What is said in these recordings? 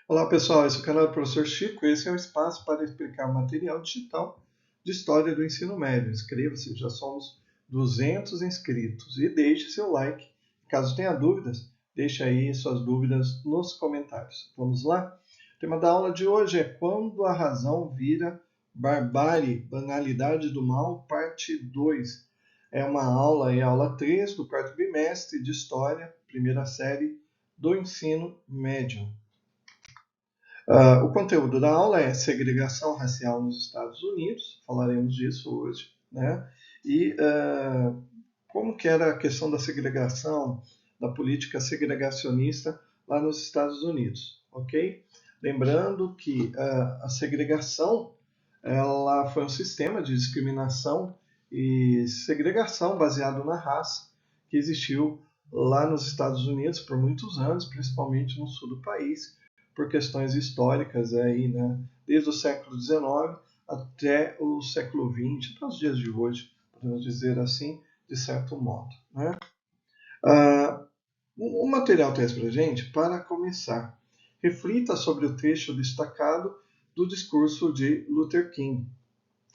Olá pessoal, esse é o canal do Professor Chico. Esse é o espaço para explicar material digital de história do ensino médio. Inscreva-se, já somos 200 inscritos e deixe seu like. Caso tenha dúvidas, deixe aí suas dúvidas nos comentários. Vamos lá? O tema da aula de hoje é Quando a Razão Vira Barbárie, Banalidade do Mal, parte 2. É uma aula, é a aula 3 do quarto bimestre de História, primeira série do ensino médio. O conteúdo da aula é segregação racial nos Estados Unidos, falaremos disso hoje, né? E como que era a questão da segregação, da política segregacionista lá nos Estados Unidos, ok? Lembrando que a segregação ela foi um sistema de discriminação e segregação baseado na raça que existiu lá nos Estados Unidos por muitos anos, principalmente no sul do país, por questões históricas aí, né? Desde o século XIX até o século XX, até os dias de hoje, podemos dizer assim, de certo modo, né? O material traz para a gente, para começar, reflita sobre o trecho destacado do discurso de Luther King.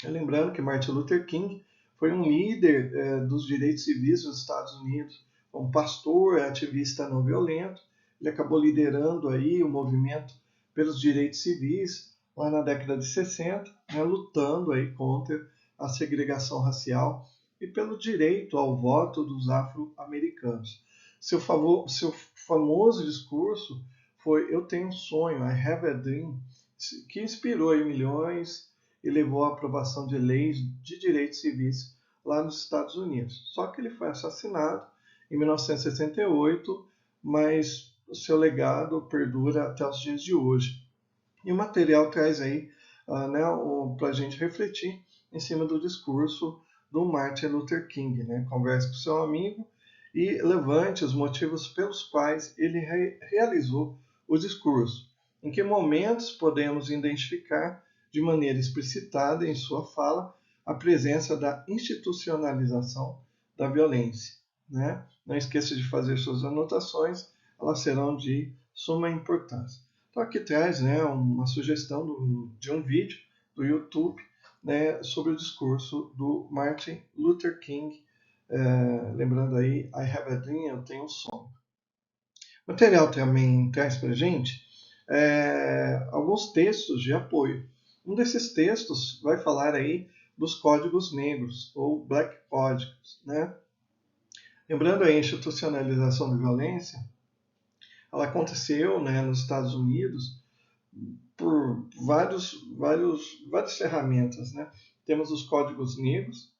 Lembrando que Martin Luther King foi um líder dos direitos civis dos Estados Unidos, um pastor, ativista não violento. Ele acabou liderando aí o movimento pelos direitos civis lá na década de 60, né, lutando aí contra a segregação racial e pelo direito ao voto dos afro-americanos. Seu famoso discurso foi Eu Tenho um Sonho, I Have a Dream, que inspirou aí milhões e levou à aprovação de leis de direitos civis lá nos Estados Unidos. Só que ele foi assassinado em 1968, mas o seu legado perdura até os dias de hoje. E o material traz aí né, para a gente refletir em cima do discurso do Martin Luther King. Né? Converse com seu amigo e levante os motivos pelos quais ele realizou o discurso. Em que momentos podemos identificar de maneira explicitada em sua fala a presença da institucionalização da violência. Né? Não esqueça de fazer suas anotações, elas serão de suma importância. Então aqui traz uma sugestão de um vídeo do YouTube, né, sobre o discurso do Martin Luther King, lembrando aí, I have a dream, eu tenho um sonho. O material também traz para a gente alguns textos de apoio. Um desses textos vai falar aí dos códigos negros, ou black códigos, né? Lembrando a institucionalização da violência, ela aconteceu, né, nos Estados Unidos por várias ferramentas, né? Temos os códigos negros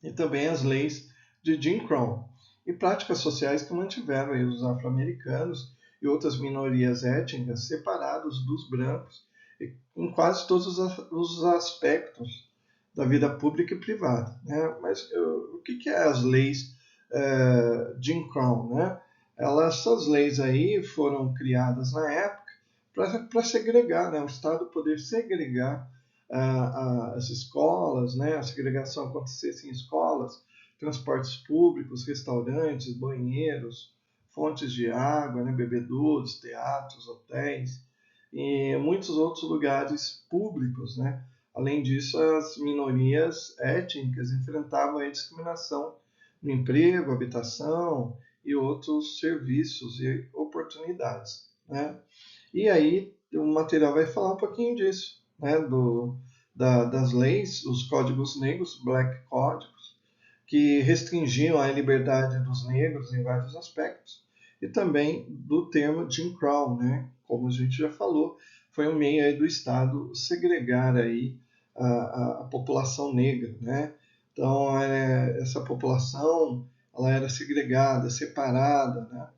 e também as leis de Jim Crow e práticas sociais que mantiveram aí os afro-americanos e outras minorias étnicas separados dos brancos em quase todos os aspectos da vida pública e privada, né? Mas o que é as leis Jim Crow, né? Essas leis aí foram criadas na época para segregar, né? O Estado poder segregar as escolas, né? A segregação acontecesse em escolas, transportes públicos, restaurantes, banheiros, fontes de água, né? Bebedouros, teatros, hotéis e muitos outros lugares públicos, né? Além disso, as minorias étnicas enfrentavam a discriminação no emprego, habitação e outros serviços e oportunidades, né? E aí o material vai falar um pouquinho disso, né? Das leis, os códigos negros, black códigos, que restringiam a liberdade dos negros em vários aspectos, e também do termo Jim Crow, né? Como a gente já falou, foi um meio aí do Estado segregar aí a população negra, né? Então essa população ela era segregada, separada, né?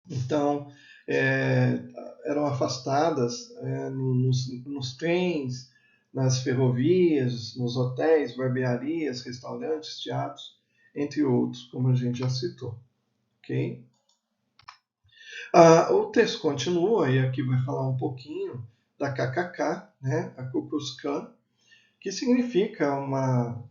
Então é, eram afastadas nos trens, nas ferrovias, nos hotéis, barbearias, restaurantes, teatros, entre outros, como a gente já citou. Ok? O texto continua e aqui vai falar um pouquinho da KKK, né, a Ku Klux Klan, que significa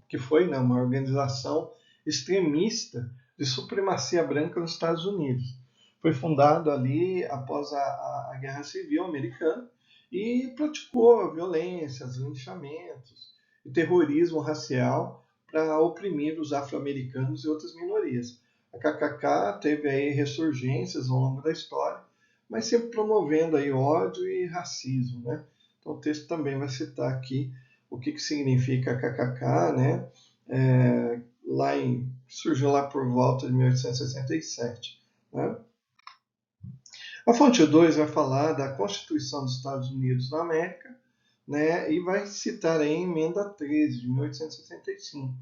que foi, né, uma organização extremista de supremacia branca nos Estados Unidos. Foi fundado ali após a Guerra Civil Americana e praticou violências, linchamentos e terrorismo racial para oprimir os afro-americanos e outras minorias. A KKK teve aí ressurgências ao longo da história, mas sempre promovendo aí ódio e racismo, né? Então o texto também vai citar aqui o que significa a KKK, né? Surgiu lá por volta de 1867. Né? A fonte 2 vai falar da Constituição dos Estados Unidos da América, né, e vai citar a emenda 13 de 1865.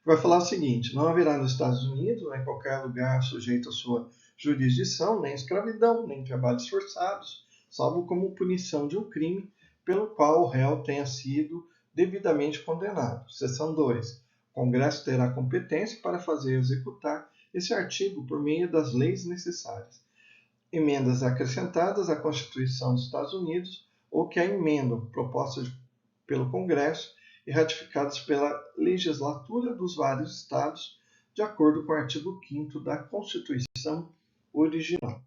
Vai falar o seguinte: não haverá nos Estados Unidos, em qualquer lugar sujeito à sua jurisdição, nem escravidão, nem trabalhos forçados, salvo como punição de um crime pelo qual o réu tenha sido devidamente condenado. Seção 2. O Congresso terá competência para fazer executar esse artigo por meio das leis necessárias. Emendas acrescentadas à Constituição dos Estados Unidos ou que a emendam, propostas pelo Congresso e ratificadas pela legislatura dos vários estados, de acordo com o artigo 5º da Constituição original.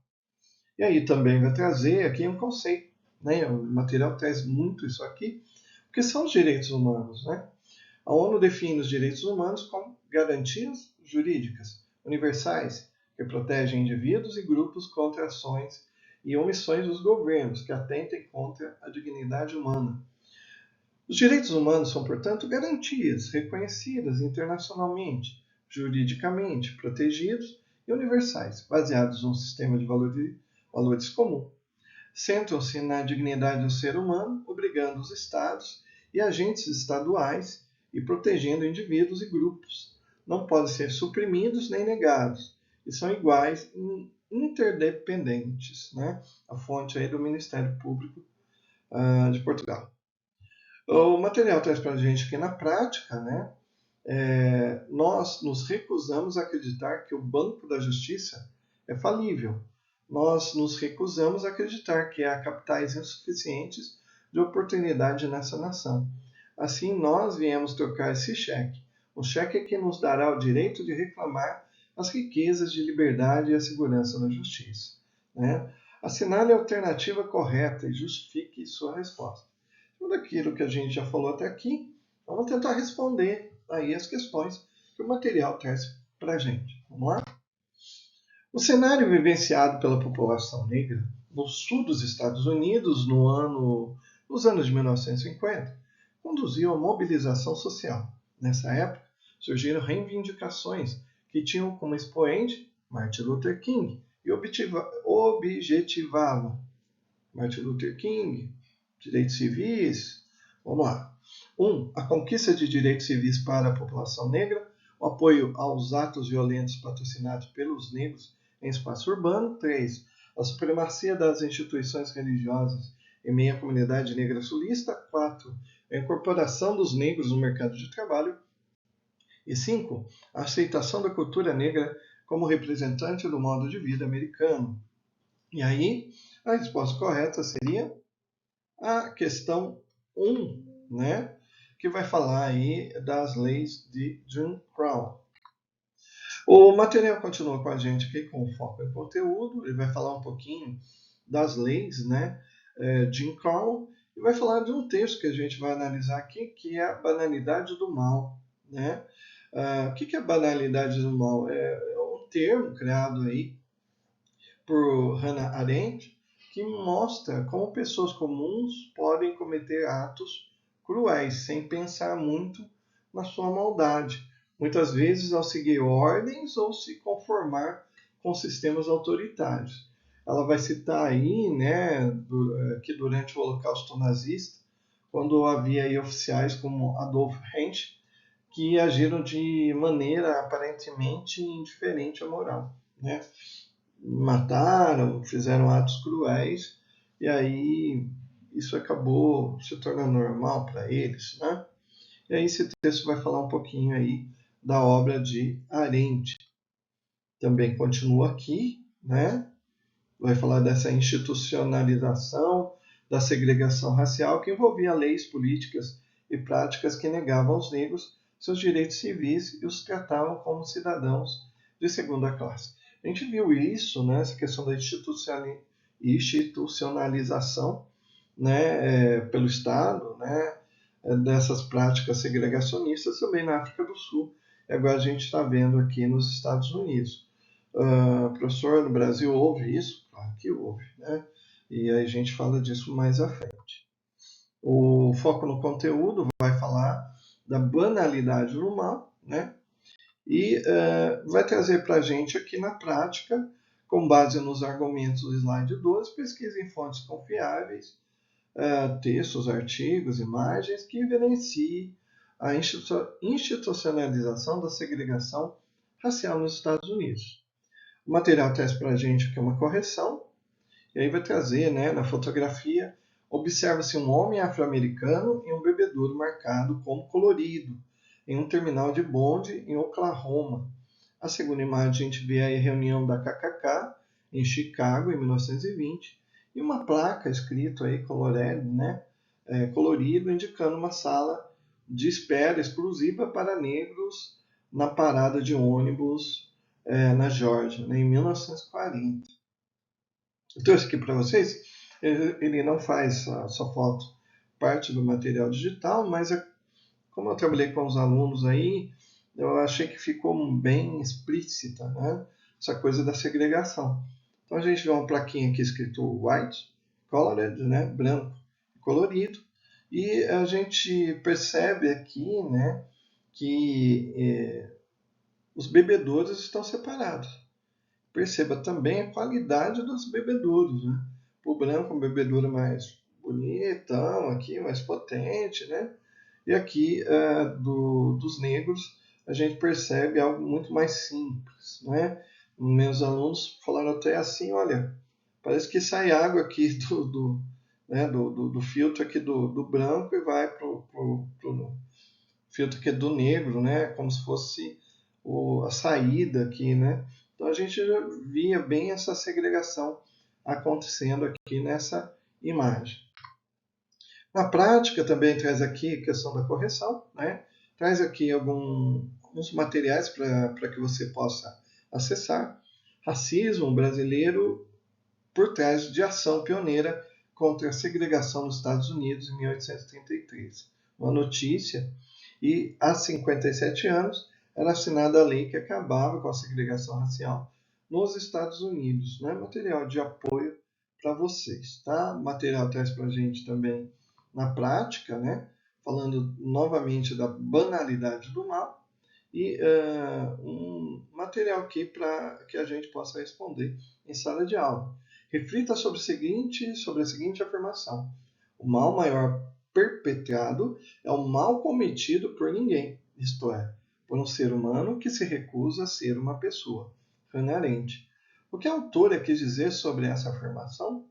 E aí também vai trazer aqui um conceito, né? O material traz muito isso aqui, porque são os direitos humanos, né? A ONU define os direitos humanos como garantias jurídicas universais que protegem indivíduos e grupos contra ações e omissões dos governos que atentem contra a dignidade humana. Os direitos humanos são, portanto, garantias reconhecidas internacionalmente, juridicamente protegidos e universais, baseados num sistema de valores comum. Centram-se na dignidade do ser humano, obrigando os Estados e agentes estaduais e protegendo indivíduos e grupos. Não podem ser suprimidos nem negados, e são iguais e interdependentes. Né? A fonte aí do Ministério Público de Portugal. O material traz para a gente que, na prática, né, nós nos recusamos a acreditar que o Banco da Justiça é falível. Nós nos recusamos a acreditar que há capitais insuficientes de oportunidade nessa nação. Assim, nós viemos trocar esse cheque. Um cheque que nos dará o direito de reclamar as riquezas de liberdade e a segurança na justiça. Né? Assinale a alternativa correta e justifique sua resposta. Tudo aquilo que a gente já falou até aqui, vamos tentar responder aí as questões que o material traz para a gente. Vamos lá? O cenário vivenciado pela população negra no sul dos Estados Unidos nos anos de 1950 conduziu à mobilização social. Nessa época, surgiram reivindicações que tinham como expoente Martin Luther King e objetivavam Martin Luther King, direitos civis. Vamos lá. 1. A conquista de direitos civis para a população negra, o apoio aos atos violentos patrocinados pelos negros em espaço urbano. 3. A supremacia das instituições religiosas em meio à comunidade negra sulista. 4. A incorporação dos negros no mercado de trabalho. E 5. A aceitação da cultura negra como representante do modo de vida americano. E aí, a resposta correta seria a questão 1, né, que vai falar aí das leis de Jim Crow. O material continua com a gente aqui com foco em conteúdo, ele vai falar um pouquinho das leis, né, Jim Crow, e vai falar de um texto que a gente vai analisar aqui, que é a banalidade do mal. Né? O que é a banalidade do mal? É um termo criado aí por Hannah Arendt, que mostra como pessoas comuns podem cometer atos cruéis, sem pensar muito na sua maldade. Muitas vezes ao seguir ordens ou se conformar com sistemas autoritários. Ela vai citar aí, né, que durante o Holocausto nazista, quando havia aí oficiais como Adolf Hensch, que agiram de maneira aparentemente indiferente à moral. Né? Mataram, fizeram atos cruéis, e aí isso acabou se tornando normal para eles. Né? E aí esse texto vai falar um pouquinho aí da obra de Arendt. Também continua aqui, né? Vai falar dessa institucionalização da segregação racial que envolvia leis políticas e práticas que negavam aos negros seus direitos civis e os tratavam como cidadãos de segunda classe. A gente viu isso, né, essa questão da institucionalização, né, pelo Estado, né, dessas práticas segregacionistas também na África do Sul. E agora a gente está vendo aqui nos Estados Unidos. Professor, no Brasil houve isso? Claro que houve, né? E aí a gente fala disso mais à frente. O foco no conteúdo vai falar da banalidade do mal, né? E vai trazer para a gente aqui na prática, com base nos argumentos do slide 12, pesquisa em fontes confiáveis, textos, artigos, imagens que evidenciem a institucionalização da segregação racial nos Estados Unidos. O material traz para a gente aqui uma correção, e aí vai trazer, né, na fotografia, observa-se um homem afro-americano e um bebedouro marcado como colorido, em um terminal de bonde em Oklahoma. A segunda imagem a gente vê a reunião da KKK em Chicago, em 1920, e uma placa escrito aí colorido, né, colorido, indicando uma sala de espera exclusiva para negros na parada de ônibus na Geórgia, né, em 1940. Eu trouxe aqui para vocês, ele não faz a sua foto parte do material digital, mas como eu trabalhei com os alunos aí, eu achei que ficou bem explícita, né, essa coisa da segregação. Então a gente vê uma plaquinha aqui escrito white, colored, né, branco, colorido, e a gente percebe aqui, né, que os bebedouros estão separados. Perceba também a qualidade dos bebedouros, né? O branco é um bebedouro mais bonitão, aqui mais potente, né? E aqui dos negros a gente percebe algo muito mais simples, né? Meus alunos falaram até assim, olha, parece que sai água aqui do filtro aqui do branco e vai pro filtro aqui do negro, né? Como se fosse a saída aqui, né? Então a gente já via bem essa segregação acontecendo aqui nessa imagem. Na prática também traz aqui a questão da correção, né? Traz aqui alguns materiais para que você possa acessar. Racismo brasileiro por trás de ação pioneira contra a segregação nos Estados Unidos em 1833. Uma notícia, e há 57 anos era assinada a lei que acabava com a segregação racial nos Estados Unidos. Né? Material de apoio para vocês. Tá? Material traz para a gente também na prática, né? Falando novamente da banalidade do mal, e um material aqui para que a gente possa responder em sala de aula. Reflita sobre a seguinte afirmação: o mal maior perpetrado é o mal cometido por ninguém, isto é, por um ser humano que se recusa a ser uma pessoa. Hannah Arendt. O que a autora quis dizer sobre essa afirmação?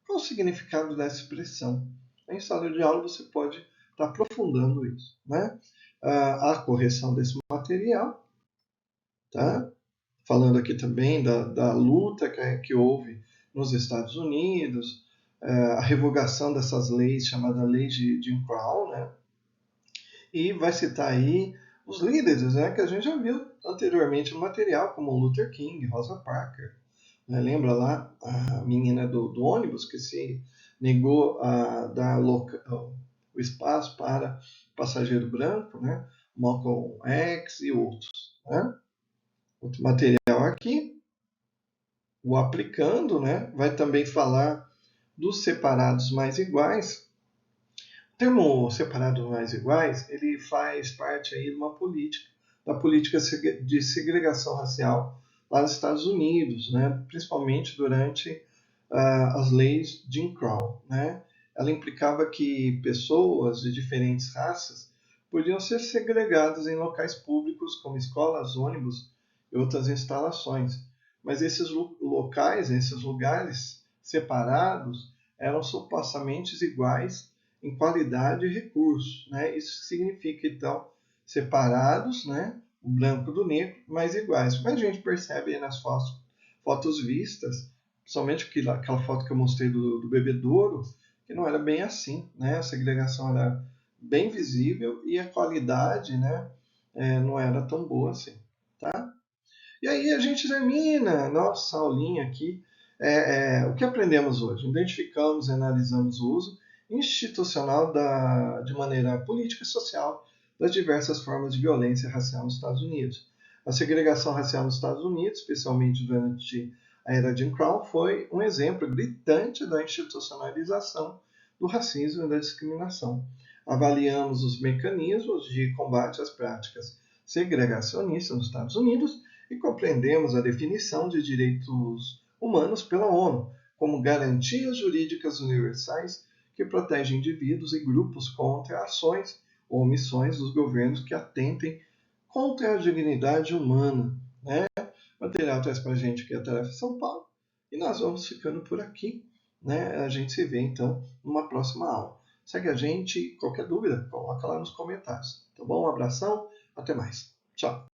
Qual o significado dessa expressão? Em sala de aula você pode estar aprofundando isso, né? A correção desse material, tá? Falando aqui também da luta que houve nos Estados Unidos, a revogação dessas leis, chamada Lei de Jim Crow, né? E vai citar aí os líderes, né, que a gente já viu anteriormente no material, como Luther King, Rosa Parks. Né? Lembra lá a menina do ônibus que se negou a dar o espaço para passageiro branco, né? Malcolm X e outros. Né? Outro material aqui, o aplicando, né? Vai também falar dos separados mais iguais. O termo separados mais iguais, ele faz parte aí de uma política, da política de segregação racial lá nos Estados Unidos, né? Principalmente durante as leis Jim Crow, né? Ela implicava que pessoas de diferentes raças podiam ser segregadas em locais públicos como escolas, ônibus e outras instalações. Mas esses locais, esses lugares separados, eram supostamente iguais em qualidade e recursos. Né? Isso significa, então, separados, né? O branco do negro, mas iguais. Mas a gente percebe aí nas fotos vistas, principalmente aquela foto que eu mostrei do bebedouro, que não era bem assim. Né? A segregação era bem visível e a qualidade, né, não era tão boa assim. Tá? E aí a gente termina a nossa aulinha aqui. O que aprendemos hoje? Identificamos e analisamos o uso institucional de maneira política e social das diversas formas de violência racial nos Estados Unidos. A segregação racial nos Estados Unidos, especialmente durante a era Jim Crow, foi um exemplo gritante da institucionalização do racismo e da discriminação. Avaliamos os mecanismos de combate às práticas segregacionistas nos Estados Unidos e compreendemos a definição de direitos humanos pela ONU como garantias jurídicas universais que protegem indivíduos e grupos contra ações ou omissões dos governos que atentem contra a dignidade humana. Né? O material traz para a gente aqui a Tarefa São Paulo e nós vamos ficando por aqui. Né? A gente se vê então numa próxima aula. Segue a gente, qualquer dúvida, coloca lá nos comentários. Tá bom? Um abração, até mais. Tchau.